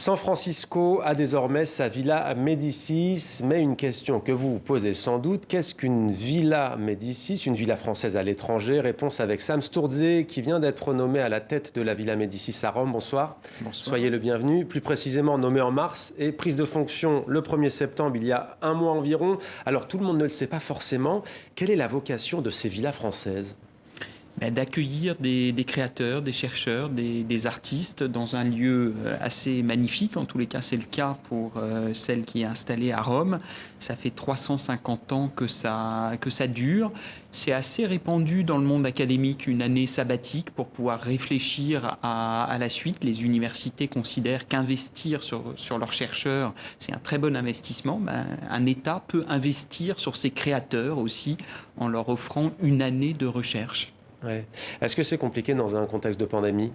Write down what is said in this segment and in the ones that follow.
San Francisco a désormais sa Villa Médicis, mais une question que vous vous posez sans doute, qu'est-ce qu'une Villa Médicis, une villa française à l'étranger? Réponse avec Sam Sturze, qui vient d'être nommé à la tête de la Villa Médicis à Rome. Bonsoir. Bonsoir. Soyez le bienvenu. Plus précisément nommé en mars et prise de fonction le 1er septembre, il y a un mois environ. Alors tout le monde ne le sait pas forcément. Quelle est la vocation de ces villas françaises? D'accueillir des créateurs, des chercheurs, des artistes dans un lieu assez magnifique. En tous les cas, c'est le cas pour celle qui est installée à Rome. Ça fait 350 ans que ça dure. C'est assez répandu dans le monde académique, une année sabbatique pour pouvoir réfléchir à la suite. Les universités considèrent qu'investir sur leurs chercheurs, c'est un très bon investissement. Un État peut investir sur ses créateurs aussi en leur offrant une année de recherche. Ouais. Est-ce que c'est compliqué dans un contexte de pandémie?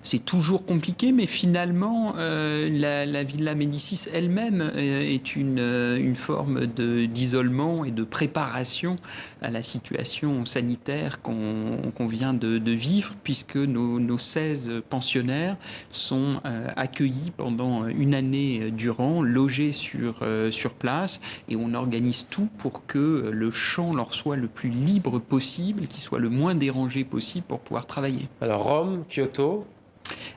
C'est toujours compliqué, mais finalement, la Villa Médicis elle-même est une forme d'isolement et de préparation à la situation sanitaire qu'on vient de vivre, puisque nos 16 pensionnaires sont accueillis pendant une année durant, logés sur place, et on organise tout pour que le champ leur soit le plus libre possible, qu'il soit le moins dérangé possible pour pouvoir travailler. Alors Rome, Kyoto.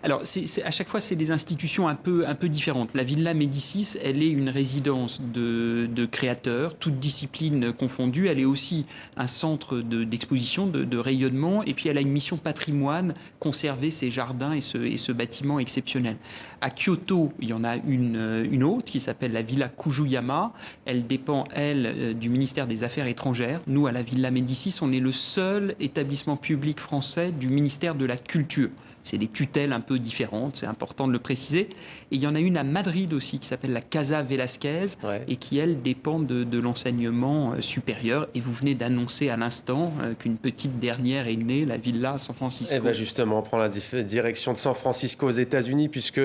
Alors, à chaque fois, c'est des institutions un peu différentes. La Villa Médicis, elle est une résidence de créateurs, toutes disciplines confondues. Elle est aussi un centre d'exposition, de rayonnement. Et puis, elle a une mission patrimoine, conserver ses jardins et ce bâtiment exceptionnel. À Kyoto, il y en a une autre qui s'appelle la Villa Kujuyama. Elle dépend, elle, du ministère des Affaires étrangères. Nous, à la Villa Médicis, on est le seul établissement public français du ministère de la Culture. C'est des tutelles un peu différentes, c'est important de le préciser. Et il y en a une à Madrid aussi qui s'appelle la Casa Velasquez et qui, elle, dépend de l'enseignement supérieur. Et vous venez d'annoncer à l'instant qu'une petite dernière est née, la Villa San Francisco. Et bien justement, on prend la direction de San Francisco aux États-Unis, puisque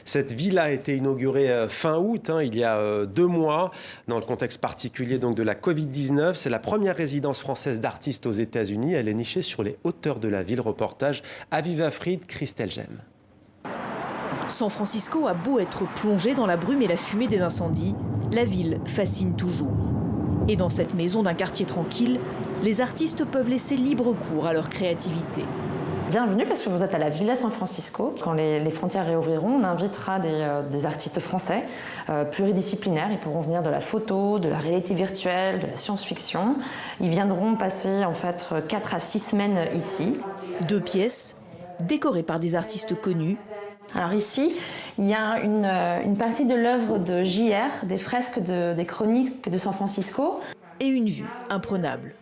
cette villa a été inaugurée fin août, il y a 2 mois, dans le contexte particulier donc, de la Covid-19. C'est la première résidence française d'artistes aux États-Unis. Elle est nichée sur les hauteurs de la ville. Reportage Aviva Fried, Christelle Gemme. San Francisco a beau être plongé dans la brume et la fumée des incendies, la ville fascine toujours. Et dans cette maison d'un quartier tranquille, les artistes peuvent laisser libre cours à leur créativité. Bienvenue parce que vous êtes à la Villa San Francisco. Quand les frontières réouvriront, on invitera des artistes français pluridisciplinaires. Ils pourront venir de la photo, de la réalité virtuelle, de la science-fiction. Ils viendront passer en fait 4 à 6 semaines ici. 2 pièces décorées par des artistes connus. Alors ici, il y a une partie de l'œuvre de JR, des fresques des chroniques de San Francisco. Et une vue imprenable.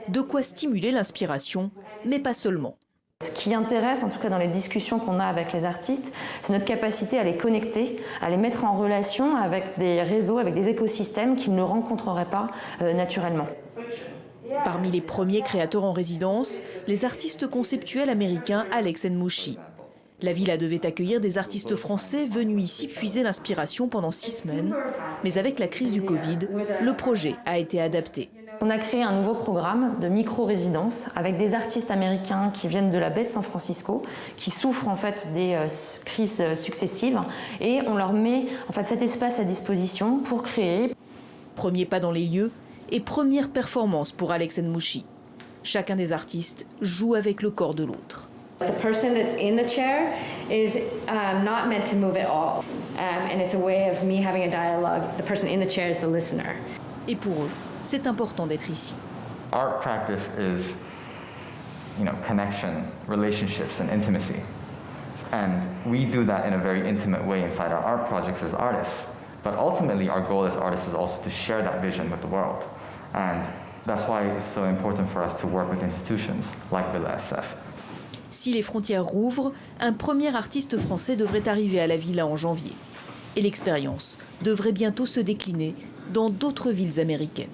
De quoi stimuler l'inspiration, mais pas seulement. Ce qui intéresse, en tout cas dans les discussions qu'on a avec les artistes, c'est notre capacité à les connecter, à les mettre en relation avec des réseaux, avec des écosystèmes qu'ils ne rencontreraient pas naturellement. Parmi les premiers créateurs en résidence, les artistes conceptuels américains Alex Nmouchi. La villa devait accueillir des artistes français venus ici puiser l'inspiration pendant 6 semaines. Mais avec la crise du Covid, le projet a été adapté. On a créé un nouveau programme de micro-résidence avec des artistes américains qui viennent de la baie de San Francisco, qui souffrent en fait des crises successives, et on leur met en fait cet espace à disposition pour créer. Premier pas dans les lieux et première performance pour Alex Nmouchi. Chacun des artistes joue avec le corps de l'autre. The person that's in the chair is not meant to move at all, and it's a way of me having a dialogue. The person in the chair is the listener. Et pour eux, c'est important d'être ici. Art practice is, connection, relationships, and intimacy. And we do that in a very intimate way inside our art projects as artists. But ultimately, our goal as artists is also to share that vision with the world. And that's why it's so important for us to work with institutions like Villa SF. Si les frontières rouvrent, un premier artiste français devrait arriver à la villa en janvier. Et l'expérience devrait bientôt se décliner dans d'autres villes américaines.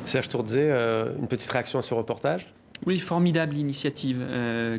Serge Sturze, une petite réaction à ce reportage? Oui, formidable initiative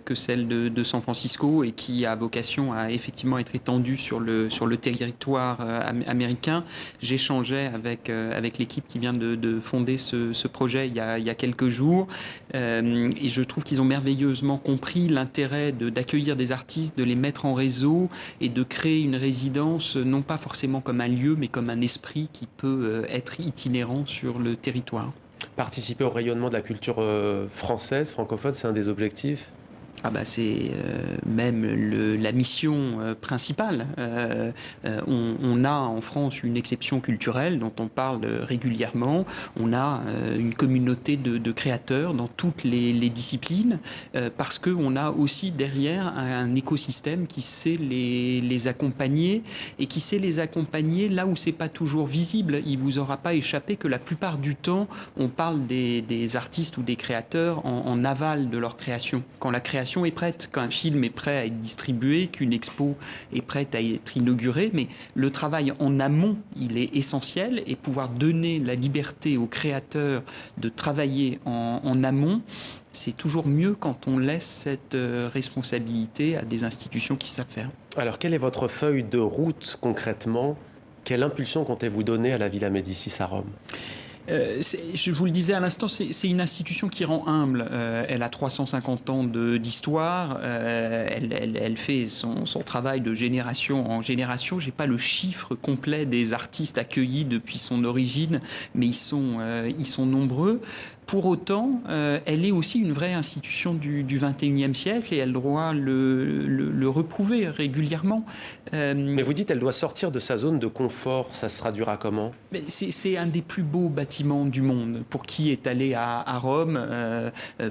que celle de San Francisco et qui a vocation à effectivement être étendue sur le territoire américain. J'échangeais avec l'équipe qui vient de fonder ce projet il y a quelques jours et je trouve qu'ils ont merveilleusement compris l'intérêt d'accueillir des artistes, de les mettre en réseau et de créer une résidence non pas forcément comme un lieu mais comme un esprit qui peut être itinérant sur le territoire. Participer au rayonnement de la culture française, francophone, c'est un des objectifs? Ah bah c'est même la mission principale. On a en France une exception culturelle dont on parle régulièrement. On a une communauté de créateurs dans toutes les disciplines parce qu'on a aussi derrière un écosystème qui sait les accompagner et qui sait les accompagner là où c'est pas toujours visible. Il vous aura pas échappé que la plupart du temps, on parle des artistes ou des créateurs en aval de leur création. Quand la création est prête, qu'un film est prêt à être distribué, qu'une expo est prête à être inaugurée, mais le travail en amont, il est essentiel et pouvoir donner la liberté aux créateurs de travailler en amont, c'est toujours mieux quand on laisse cette responsabilité à des institutions qui savent faire. Alors, quelle est votre feuille de route concrètement? Quelle impulsion comptez-vous donner à la Villa Médicis à Rome? Je vous le disais à l'instant, c'est une institution qui rend humble. Elle a 350 ans d'histoire. Elle fait son travail de génération en génération. Je n'ai pas le chiffre complet des artistes accueillis depuis son origine, mais ils sont nombreux. Pour autant, elle est aussi une vraie institution du XXIe siècle et elle doit le reprouver régulièrement. Mais vous dites qu'elle doit sortir de sa zone de confort. Ça se traduira comment? C'est un des plus beaux bâtiments du monde. Pour qui est allé à Rome,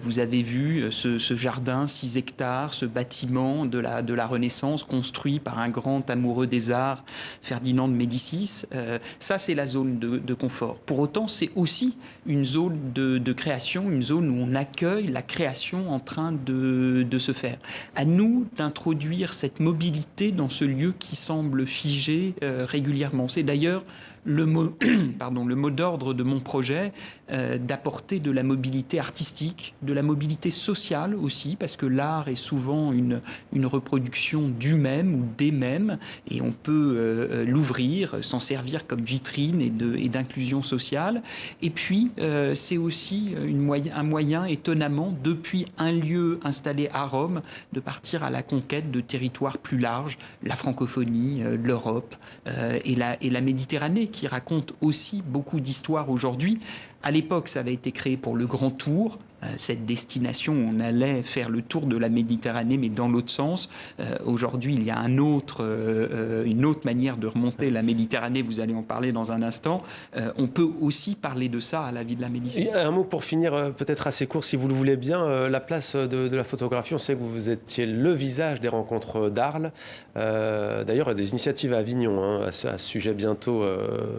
vous avez vu ce jardin, 6 hectares, ce bâtiment de la Renaissance construit par un grand amoureux des arts, Ferdinand de Médicis. Ça, c'est la zone de confort. Pour autant, c'est aussi une zone de création, une zone où on accueille la création en train de se faire. À nous d'introduire cette mobilité dans ce lieu qui semble figé régulièrement. C'est d'ailleurs le mot d'ordre de mon projet, d'apporter de la mobilité artistique, de la mobilité sociale aussi, parce que l'art est souvent une reproduction du même ou des mêmes, et on peut l'ouvrir, s'en servir comme vitrine et d'inclusion sociale. Et puis, c'est aussi un moyen, étonnamment, depuis un lieu installé à Rome, de partir à la conquête de territoires plus larges, la francophonie, l'Europe et la Méditerranée, qui raconte aussi beaucoup d'histoires aujourd'hui. À l'époque, ça avait été créé pour le Grand Tour, cette destination où on allait faire le tour de la Méditerranée, mais dans l'autre sens. Aujourd'hui, il y a une autre manière de remonter la Méditerranée, vous allez en parler dans un instant. On peut aussi parler de ça à la Villa Médicis. Un mot pour finir, peut-être assez court, si vous le voulez bien. La place de la photographie, on sait que vous étiez le visage des rencontres d'Arles. D'ailleurs, il y a des initiatives à Avignon à ce sujet bientôt.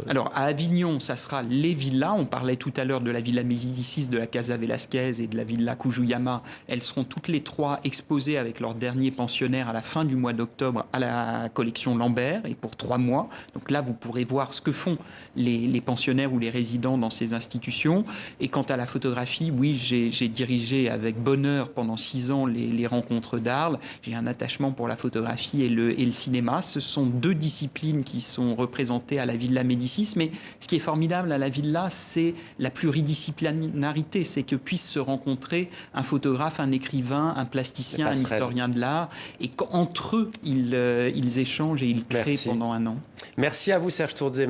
Alors, à Avignon, ça sera les villas. On parlait tout à l'heure de la Villa Médicis, de la Casa Velasquez et de la Villa Kujuyama. Elles seront toutes les trois exposées avec leurs derniers pensionnaires à la fin du mois d'octobre à la collection Lambert et pour 3 mois. Donc là, vous pourrez voir ce que font les pensionnaires ou les résidents dans ces institutions. Et quant à la photographie, oui, j'ai dirigé avec bonheur pendant 6 ans les rencontres d'Arles. J'ai un attachement pour la photographie et le cinéma. Ce sont 2 disciplines qui sont représentées à la Villa Médicis. Mais ce qui est formidable à la Villa, c'est la pluridisciplinarité. C'est que puissent se rencontrer un photographe, un écrivain, un plasticien, un historien de l'art, et qu'entre eux, ils échangent et ils créent pendant un an. Merci à vous, Serge Tourdzier.